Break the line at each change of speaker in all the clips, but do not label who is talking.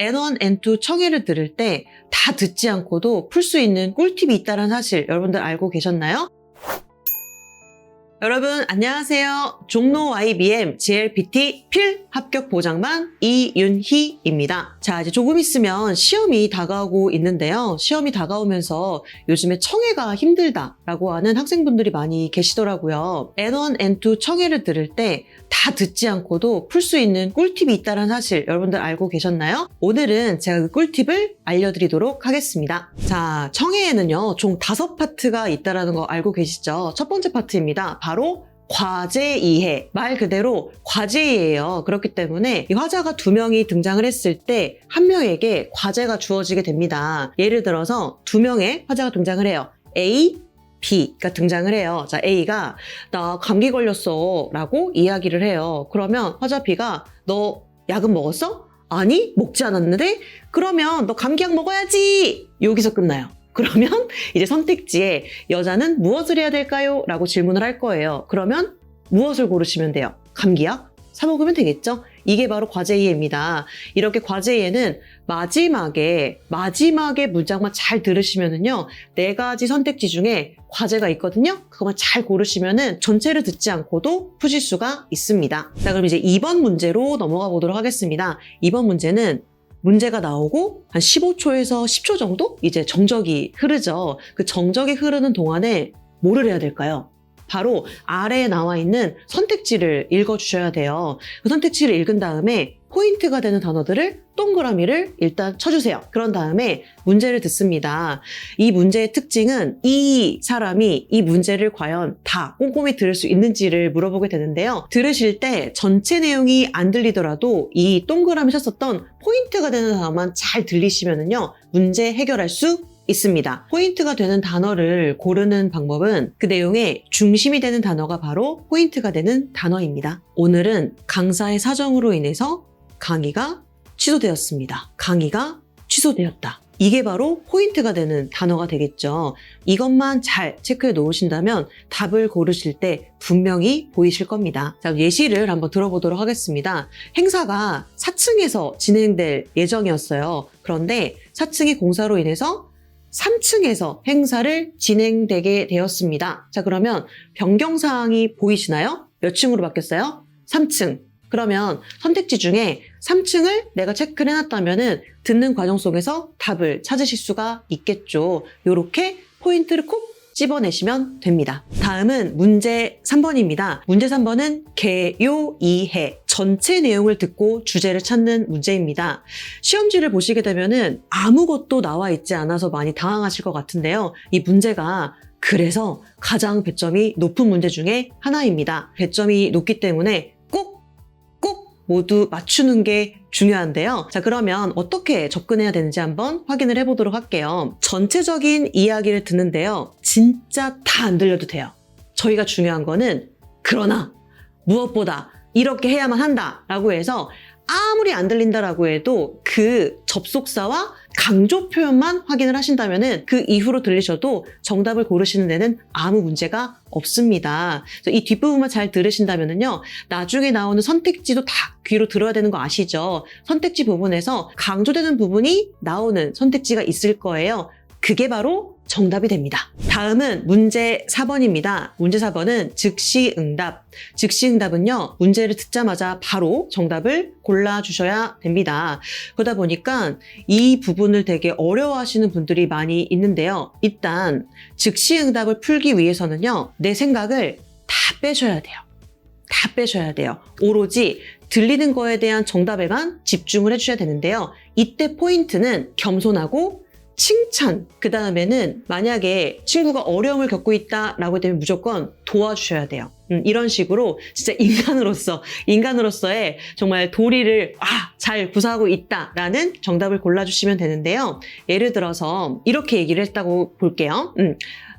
N1, N2 청해를 들을 때 다 듣지 않고도 풀 수 있는 꿀팁이 있다는 사실 여러분들 알고 계셨나요? 여러분 안녕하세요. 종로 YBM GLPT 필 합격 보장반 이윤희입니다. 자, 이제 조금 있으면 시험이 다가오고 있는데요. 시험이 다가오면서 요즘에 청해가 힘들다라고 하는 학생분들이 많이 계시더라고요. N1, N2 청해를 들을 때 다 듣지 않고도 풀 수 있는 꿀팁이 있다는 사실 여러분들 알고 계셨나요? 오늘은 제가 그 꿀팁을 알려드리도록 하겠습니다. 자, 청해에는요 총 5파트가 있다는 거 알고 계시죠? 첫 번째 파트입니다. 바로 과제 이해. 말 그대로 과제예요. 그렇기 때문에 이 화자가 2명이 등장을 했을 때 한 명에게 과제가 주어지게 됩니다. 예를 들어서 2명의 화자가 등장을 해요. A, B가 등장을 해요. 자, A가 나 감기 걸렸어 라고 이야기를 해요. 그러면 화자 B가 너 약은 먹었어? 아니, 먹지 않았는데? 그러면 너 감기약 먹어야지! 여기서 끝나요. 그러면 이제 선택지에 여자는 무엇을 해야 될까요? 라고 질문을 할 거예요. 그러면 무엇을 고르시면 돼요? 감기약? 사 먹으면 되겠죠? 이게 바로 과제 이해입니다. 이렇게 과제 이해는 마지막에 문장만 잘 들으시면은요, 4가지 선택지 중에 과제가 있거든요. 그것만 잘 고르시면은 전체를 듣지 않고도 푸실 수가 있습니다. 자, 그럼 이제 2번 문제로 넘어가 보도록 하겠습니다. 2번 문제는 문제가 나오고 한 15초에서 10초 정도 이제 정적이 흐르죠. 그 정적이 흐르는 동안에 뭐를 해야 될까요? 바로 아래에 나와 있는 선택지를 읽어주셔야 돼요. 그 선택지를 읽은 다음에 포인트가 되는 단어들을 동그라미를 일단 쳐주세요. 그런 다음에 문제를 듣습니다. 이 문제의 특징은 이 사람이 이 문제를 과연 다 꼼꼼히 들을 수 있는지를 물어보게 되는데요. 들으실 때 전체 내용이 안 들리더라도 이 동그라미 쳤었던 포인트가 되는 단어만 잘 들리시면은요, 문제 해결할 수 있습니다. 포인트가 되는 단어를 고르는 방법은 그 내용의 중심이 되는 단어가 바로 포인트가 되는 단어입니다. 오늘은 강사의 사정으로 인해서 강의가 취소되었습니다. 강의가 취소되었다. 이게 바로 포인트가 되는 단어가 되겠죠. 이것만 잘 체크해 놓으신다면 답을 고르실 때 분명히 보이실 겁니다. 자, 예시를 한번 들어보도록 하겠습니다. 행사가 4층에서 진행될 예정이었어요. 그런데 4층이 공사로 인해서 3층에서 행사를 진행되게 되었습니다. 자, 그러면 변경사항이 보이시나요? 몇 층으로 바뀌었어요? 3층. 그러면 선택지 중에 3층을 내가 체크를 해놨다면은 듣는 과정 속에서 답을 찾으실 수가 있겠죠. 이렇게 포인트를 콕 집어내시면 됩니다. 다음은 문제 3번입니다. 문제 3번은 개요 이해. 전체 내용을 듣고 주제를 찾는 문제입니다. 시험지를 보시게 되면은 아무것도 나와 있지 않아서 많이 당황하실 것 같은데요. 이 문제가 그래서 가장 배점이 높은 문제 중에 하나입니다. 배점이 높기 때문에 꼭 모두 맞추는 게 중요한데요. 자, 그러면 어떻게 접근해야 되는지 한번 확인을 해보도록 할게요. 전체적인 이야기를 듣는데요. 진짜 다 안 들려도 돼요. 저희가 중요한 거는 그러나 무엇보다 이렇게 해야만 한다 라고 해서 아무리 안 들린다라고 해도 그 접속사와 강조 표현만 확인을 하신다면은 그 이후로 들리셔도 정답을 고르시는 데는 아무 문제가 없습니다. 이 뒷부분만 잘 들으신다면은요, 나중에 나오는 선택지도 다 귀로 들어야 되는 거 아시죠? 선택지 부분에서 강조되는 부분이 나오는 선택지가 있을 거예요. 그게 바로 정답이 됩니다. 다음은 문제 4번입니다. 문제 4번은 즉시응답. 즉시응답은요, 문제를 듣자마자 바로 정답을 골라주셔야 됩니다. 그러다 보니까 이 부분을 되게 어려워하시는 분들이 많이 있는데요. 일단 즉시응답을 풀기 위해서는요, 내 생각을 다 빼셔야 돼요. 다 빼셔야 돼요. 오로지 들리는 거에 대한 정답에만 집중을 해주셔야 되는데요. 이때 포인트는 겸손하고 칭찬, 그 다음에는 만약에 친구가 어려움을 겪고 있다라고 되면 무조건 도와주셔야 돼요. 이런 식으로 진짜 인간으로서의 정말 도리를 잘 구사하고 있다라는 정답을 골라주시면 되는데요. 예를 들어서 이렇게 얘기를 했다고 볼게요.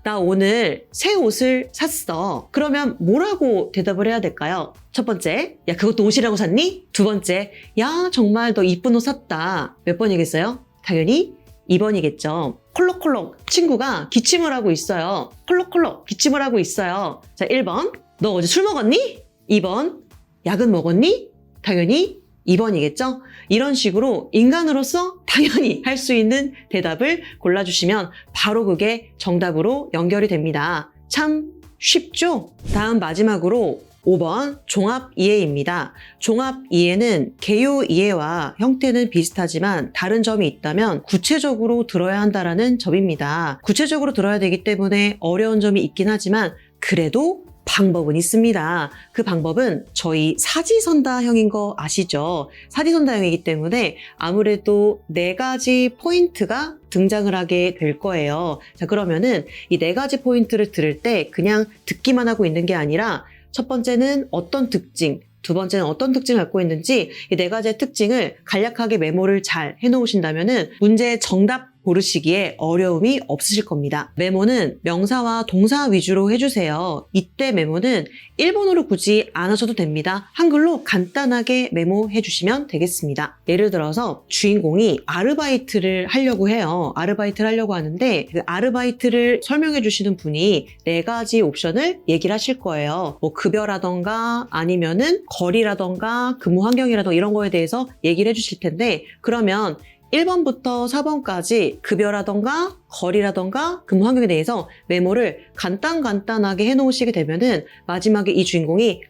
나 오늘 새 옷을 샀어. 그러면 뭐라고 대답을 해야 될까요? 첫 번째, 야, 그것도 옷이라고 샀니? 두 번째, 야, 정말 너 이쁜 옷 샀다. 몇 번이겠어요? 당연히 2번이겠죠. 콜록콜록 친구가 기침을 하고 있어요. 콜록콜록 기침을 하고 있어요. 자, 1번, 너 어제 술 먹었니? 2번, 약은 먹었니? 당연히 2번이겠죠? 이런 식으로 인간으로서 당연히 할 수 있는 대답을 골라주시면 바로 그게 정답으로 연결이 됩니다. 참 쉽죠? 다음 마지막으로 5번 종합 이해입니다. 종합 이해는 개요 이해와 형태는 비슷하지만 다른 점이 있다면 구체적으로 들어야 한다는 점입니다. 구체적으로 들어야 되기 때문에 어려운 점이 있긴 하지만 그래도 방법은 있습니다. 그 방법은 저희 사지선다형인 거 아시죠? 사지선다형이기 때문에 아무래도 4가지 포인트가 등장을 하게 될 거예요. 자, 그러면은 이 4가지 포인트를 들을 때 그냥 듣기만 하고 있는 게 아니라 첫 번째는 어떤 특징, 두 번째는 어떤 특징을 갖고 있는지 이 4가지의 특징을 간략하게 메모를 잘 해놓으신다면은 문제의 정답 고르시기에 어려움이 없으실 겁니다. 메모는 명사와 동사 위주로 해주세요. 이때 메모는 일본어로 굳이 안 하셔도 됩니다. 한글로 간단하게 메모해 주시면 되겠습니다. 예를 들어서 주인공이 아르바이트를 하려고 해요. 아르바이트를 하려고 하는데 그 아르바이트를 설명해 주시는 분이 4가지 옵션을 얘기를 하실 거예요. 뭐 급여라던가 아니면은 거리라던가 근무 환경이라던가 이런 거에 대해서 얘기를 해 주실 텐데 그러면 1번부터 4번까지 급여라던가 거리라던가 근무 환경에 대해서 메모를 간단하게 해놓으시게 되면은 마지막에 이 주인공이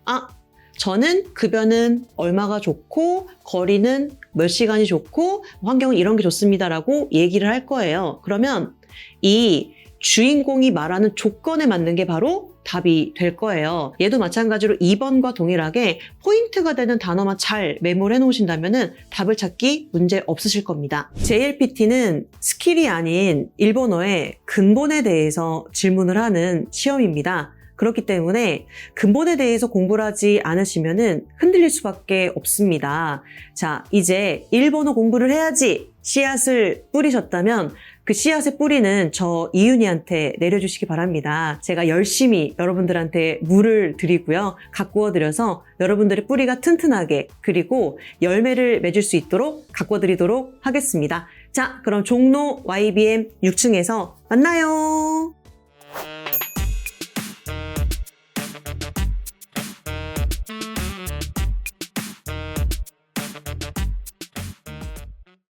저는 급여는 얼마가 좋고 거리는 몇 시간이 좋고 환경은 이런 게 좋습니다라고 얘기를 할 거예요. 그러면 이 주인공이 말하는 조건에 맞는 게 바로 답이 될 거예요. 얘도 마찬가지로 2번과 동일하게 포인트가 되는 단어만 잘 메모를 해놓으신다면 답을 찾기 문제 없으실 겁니다. JLPT는 스킬이 아닌 일본어의 근본에 대해서 질문을 하는 시험입니다. 그렇기 때문에 근본에 대해서 공부를 하지 않으시면 흔들릴 수밖에 없습니다. 자, 이제 일본어 공부를 해야지 씨앗을 뿌리셨다면 그 씨앗의 뿌리는 저 이윤희한테 내려주시기 바랍니다. 제가 열심히 여러분들한테 물을 드리고요. 가꾸어 드려서 여러분들의 뿌리가 튼튼하게 그리고 열매를 맺을 수 있도록 가꾸어 드리도록 하겠습니다. 자, 그럼 종로 YBM 6층에서 만나요.